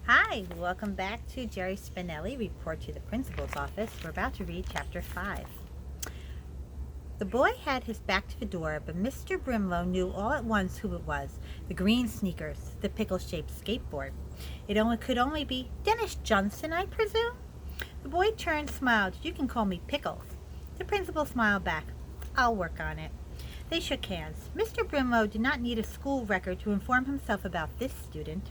Hi, welcome back to Jerry Spinelli, Report to the Principal's Office. We're about to read Chapter 5. The boy had his back to the door, but Mr. Brimlow knew all at once who it was. The green sneakers, the pickle-shaped skateboard. Could only be Dennis Johnson, I presume? The boy turned, smiled. You can call me Pickles. The principal smiled back. I'll work on it. They shook hands. Mr. Brimlow did not need a school record to inform himself about this student.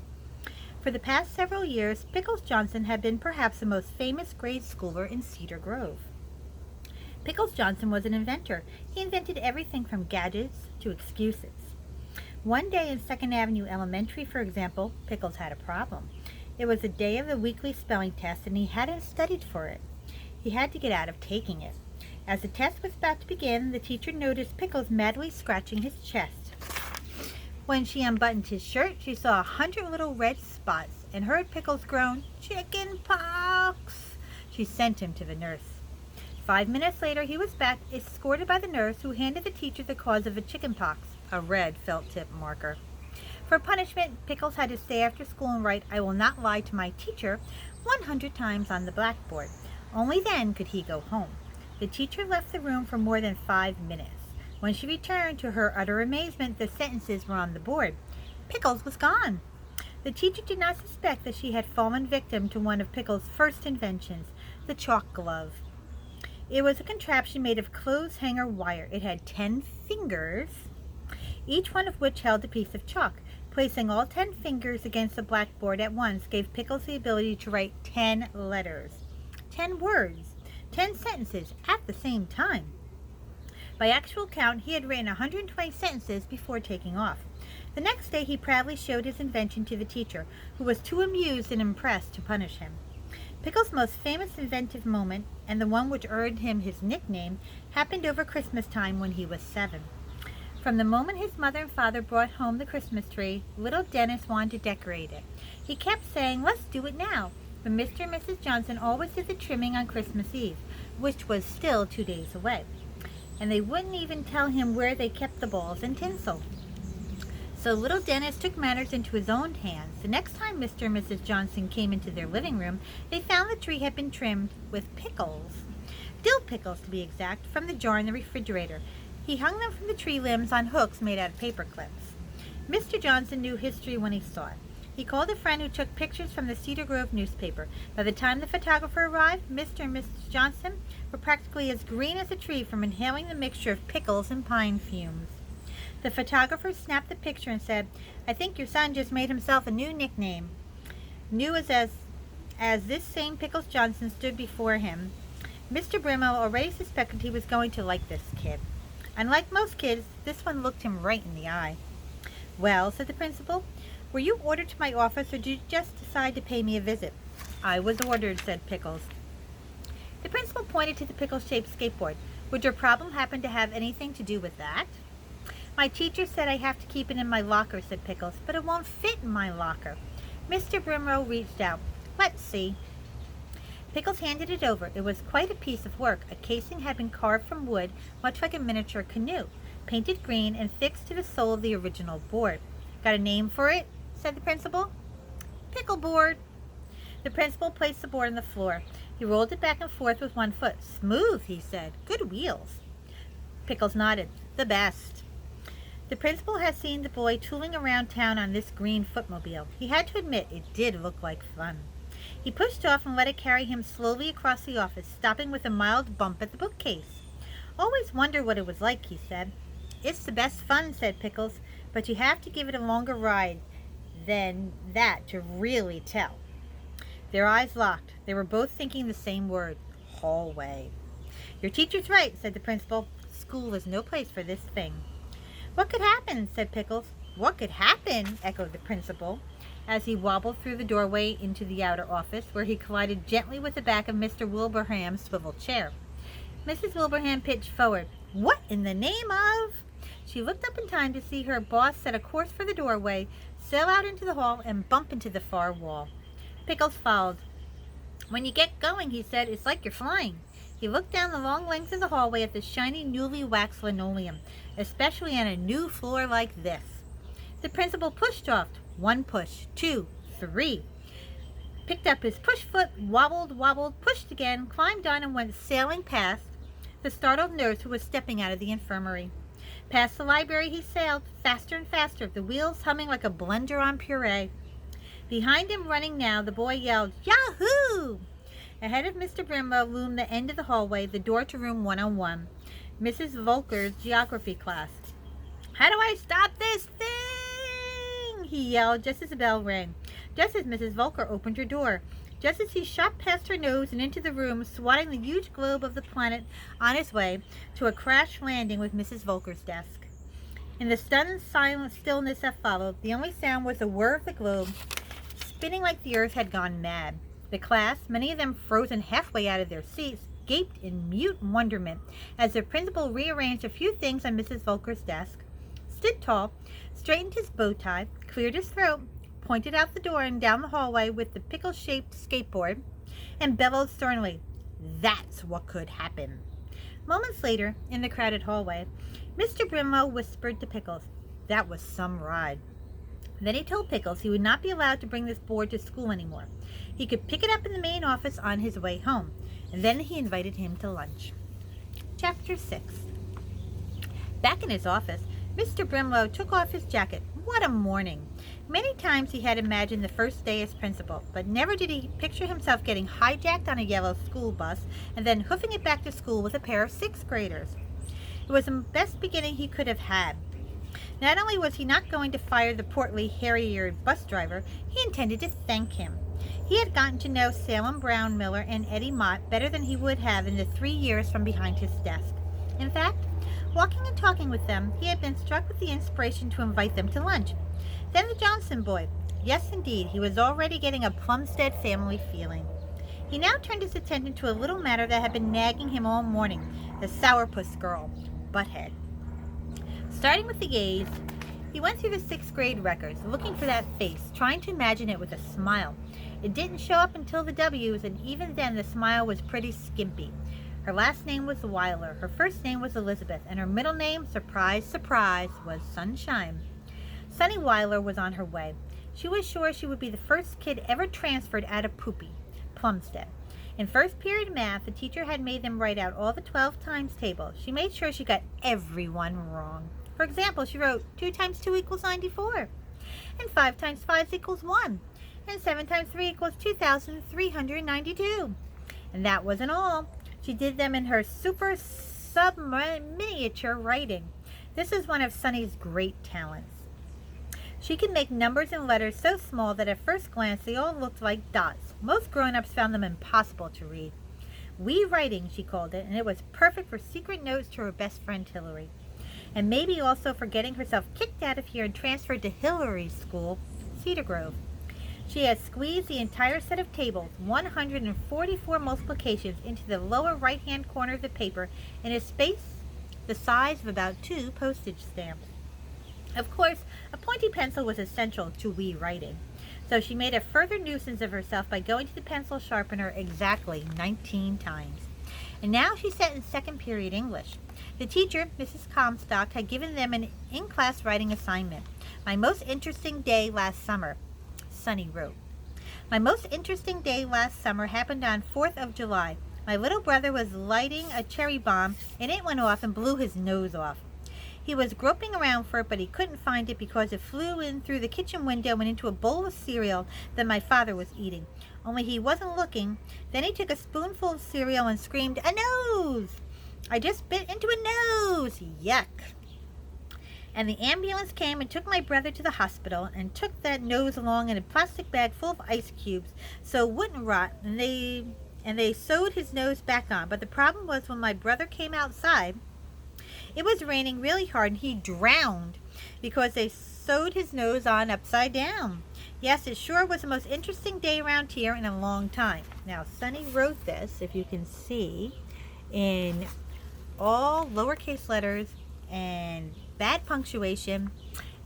For the past several years, Pickles Johnson had been perhaps the most famous grade schooler in Cedar Grove. Pickles Johnson was an inventor. He invented everything from gadgets to excuses. One day in 2nd Avenue Elementary, for example, Pickles had a problem. It was the day of the weekly spelling test, and he hadn't studied for it. He had to get out of taking it. As the test was about to begin, the teacher noticed Pickles madly scratching his chest. When she unbuttoned his shirt, she saw 100 little red spots and heard Pickles groan, "Chicken pox!" She sent him to the nurse. 5 minutes later, he was back, escorted by the nurse, who handed the teacher the cause of the chicken pox, a red felt tip marker. For punishment, Pickles had to stay after school and write, "I will not lie to my teacher," 100 times on the blackboard. Only then could he go home. The teacher left the room for more than 5 minutes. When she returned, to her utter amazement, the sentences were on the board. Pickles was gone. The teacher did not suspect that she had fallen victim to one of Pickles' first inventions, the chalk glove. It was a contraption made of clothes hanger wire. It had 10 fingers, each one of which held a piece of chalk. Placing all 10 fingers against the blackboard at once gave Pickles the ability to write 10 letters, 10 words, 10 sentences at the same time. By actual count, he had written 120 sentences before taking off. The next day, he proudly showed his invention to the teacher, who was too amused and impressed to punish him. Pickles' most famous inventive moment, and the one which earned him his nickname, happened over Christmas time when he was 7. From the moment his mother and father brought home the Christmas tree, little Dennis wanted to decorate it. He kept saying, "Let's do it now." But Mr. and Mrs. Johnson always did the trimming on Christmas Eve, which was still 2 days away. And they wouldn't even tell him where they kept the balls and tinsel. So little Dennis took matters into his own hands. The next time Mr. and Mrs. Johnson came into their living room, they found the tree had been trimmed with pickles. Dill pickles, to be exact, from the jar in the refrigerator. He hung them from the tree limbs on hooks made out of paper clips. Mr. Johnson knew history when he saw it. He called a friend who took pictures from the Cedar Grove newspaper. By the time the photographer arrived, Mr. and Mrs. Johnson were practically as green as a tree from inhaling the mixture of pickles and pine fumes. The photographer snapped the picture and said, "I think your son just made himself a new nickname." New as this same Pickles Johnson stood before him, Mr. Brimlow already suspected he was going to like this kid. Unlike most kids, this one looked him right in the eye. "Well," said the principal, "were you ordered to my office, or did you just decide to pay me a visit?" "I was ordered," said Pickles. The principal pointed to the pickle-shaped skateboard. "Would your problem happen to have anything to do with that?" "My teacher said I have to keep it in my locker," said Pickles, "but it won't fit in my locker." Mr. Brimlow reached out. "Let's see." Pickles handed it over. It was quite a piece of work. A casing had been carved from wood, much like a miniature canoe, painted green and fixed to the sole of the original board. "Got a name for it?" said the principal. "Pickleboard." The principal placed the board on the floor. He rolled it back and forth with one foot. "Smooth," he said. "Good wheels." Pickles nodded. "The best." The principal had seen the boy tooling around town on this green footmobile. He had to admit it did look like fun. He pushed off and let it carry him slowly across the office, stopping with a mild bump at the bookcase. "Always wonder what it was like," he said. "It's the best fun," said Pickles, "but you have to give it a longer ride than that to really tell." Their eyes locked. They were both thinking the same word, hallway. "Your teacher's right," said the principal. "School is no place for this thing." "What could happen?" said Pickles. "What could happen?" echoed the principal, as he wobbled through the doorway into the outer office, where he collided gently with the back of Mr. Wilbraham's swivel chair. Mrs. Wilbraham pitched forward. "What in the name of—" She looked up in time to see her boss set a course for the doorway, sail out into the hall, and bump into the far wall. Pickles followed. "When you get going," he said, "it's like you're flying." He looked down the long length of the hallway at the shiny, newly waxed linoleum, especially on a new floor like this. The principal pushed off. 1 push, 2, 3. picked up his push foot, wobbled, pushed again, climbed on, and went sailing past the startled nurse who was stepping out of the infirmary. Past the library he sailed, faster and faster, the wheels humming like a blender on puree. Behind him, running now, the boy yelled, "Yahoo!" Ahead of Mr. Brimlow loomed the end of the hallway, the door to room 101, Mrs. Volker's geography class. "How do I stop this thing?" he yelled just as the bell rang, just as Mrs. Volker opened her door, just as he shot past her nose and into the room, swatting the huge globe of the planet on his way to a crash landing with Mrs. Volker's desk. In the stunned silent stillness that followed, the only sound was the whir of the globe, spinning like the earth had gone mad. The class, many of them frozen halfway out of their seats, gaped in mute wonderment as their principal rearranged a few things on Mrs. Volker's desk, stood tall, straightened his bow tie, cleared his throat, pointed out the door and down the hallway with the pickle-shaped skateboard, and bellowed sternly, "That's what could happen." Moments later, in the crowded hallway, Mr. Brimlow whispered to Pickles, "That was some ride." Then he told Pickles he would not be allowed to bring this board to school anymore. He could pick it up in the main office on his way home, and then he invited him to lunch. Chapter 6. Back in his office, Mr. Brimlow took off his jacket. What a morning! Many times he had imagined the first day as principal, but never did he picture himself getting hijacked on a yellow school bus and then hoofing it back to school with a pair of sixth graders. It was the best beginning he could have had. Not only was he not going to fire the portly, hairy-eared bus driver, he intended to thank him. He had gotten to know Salem Brown Miller and Eddie Mott better than he would have in the 3 years from behind his desk. In fact, walking and talking with them, he had been struck with the inspiration to invite them to lunch. Then the Johnson boy. Yes, indeed, he was already getting a Plumstead family feeling. He now turned his attention to a little matter that had been nagging him all morning, the sourpuss girl, Butthead. Starting with the A's, he went through the 6th grade records, looking for that face, trying to imagine it with a smile. It didn't show up until the W's, and even then the smile was pretty skimpy. Her last name was Weiler, her first name was Elizabeth, and her middle name, surprise, surprise, was Sunshine. Sunny Weiler was on her way. She was sure she would be the first kid ever transferred out of Poopy, Plumstead. In first period math, the teacher had made them write out all the 12 times tables. She made sure she got everyone wrong. For example, she wrote 2 times 2 equals 94, and 5 times 5 equals 1, and 7 times 3 equals 2,392. And that wasn't all. She did them in her super sub-miniature writing. This is one of Sunny's great talents. She could make numbers and letters so small that at first glance they all looked like dots. Most grown-ups found them impossible to read. Wee writing, she called it, and it was perfect for secret notes to her best friend Hillary. And maybe also for getting herself kicked out of here and transferred to Hillary's school, Cedar Grove. She had squeezed the entire set of tables, 144 multiplications, into the lower right-hand corner of the paper in a space the size of about 2 postage stamps. Of course, a pointy pencil was essential to wee writing, so she made a further nuisance of herself by going to the pencil sharpener exactly 19 times. And now she sat in 2nd period English. The teacher, Mrs. Comstock, had given them an in-class writing assignment. "My most interesting day last summer," Sunny wrote. "My most interesting day last summer happened on 4th of July. My little brother was lighting a cherry bomb, and it went off and blew his nose off. He was groping around for it, but he couldn't find it because it flew in through the kitchen window and into a bowl of cereal that my father was eating. Only he wasn't looking. Then he took a spoonful of cereal and screamed, 'A nose! I just bit into a nose! Yuck!' And the ambulance came and took my brother to the hospital and took that nose along in a plastic bag full of ice cubes so it wouldn't rot, and they sewed his nose back on. But the problem was when my brother came outside, it was raining really hard and he drowned because they sewed his nose on upside down. Yes, it sure was the most interesting day around here in a long time." Now, Sunny wrote this, if you can see, in all lowercase letters and bad punctuation,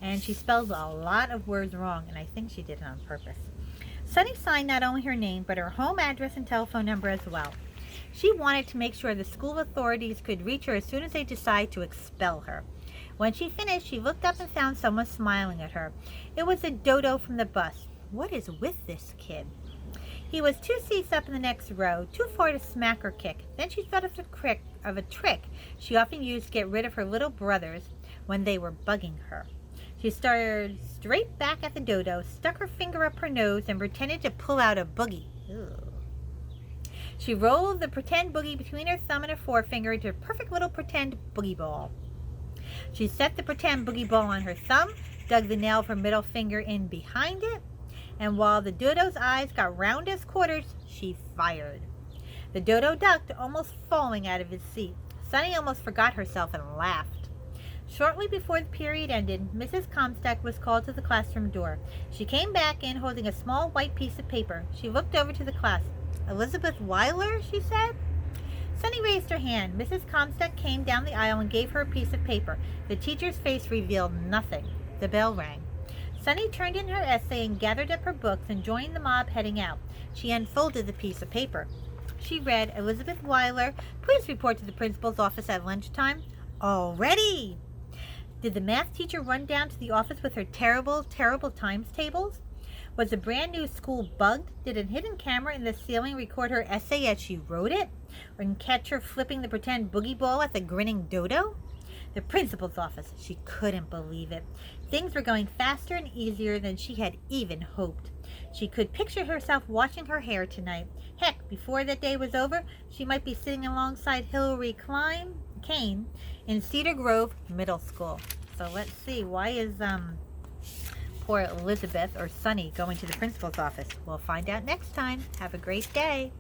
and she spelled a lot of words wrong, and I think she did it on purpose. Sunny signed not only her name, but her home address and telephone number as well. She wanted to make sure the school authorities could reach her as soon as they decided to expel her. When she finished, she looked up and found someone smiling at her. It was the dodo from the bus. What is with this kid? He was 2 seats up in the next row, too far to smack or kick. Then she thought of a trick she often used to get rid of her little brothers when they were bugging her. She stared straight back at the dodo, stuck her finger up her nose, and pretended to pull out a boogie. Ew. She rolled the pretend boogie between her thumb and her forefinger into a perfect little pretend boogie ball. She set the pretend boogie ball on her thumb, dug the nail of her middle finger in behind it, and while the dodo's eyes got round as quarters, she fired. The dodo ducked, almost falling out of his seat. Sunny almost forgot herself and laughed. Shortly before the period ended, Mrs. Comstock was called to the classroom door. She came back in holding a small white piece of paper. She looked over to the class. "Elizabeth Weiler?" she said. Sunny raised her hand. Mrs. Comstock came down the aisle and gave her a piece of paper. The teacher's face revealed nothing. The bell rang. Sunny turned in her essay and gathered up her books and joined the mob heading out. She unfolded the piece of paper. She read, "Elizabeth Weiler, please report to the principal's office at lunchtime." Already! Did the math teacher run down to the office with her terrible, terrible times tables? Was the brand new school bugged? Did a hidden camera in the ceiling record her essay as she wrote it? Or catch her flipping the pretend boogie ball at the grinning dodo? The principal's office. She couldn't believe it. Things were going faster and easier than she had even hoped. She could picture herself washing her hair tonight. Heck, before that day was over, she might be sitting alongside Hillary Kane in Cedar Grove Middle School. So let's see, why is poor Elizabeth or Sunny going to the principal's office? We'll find out next time. Have a great day.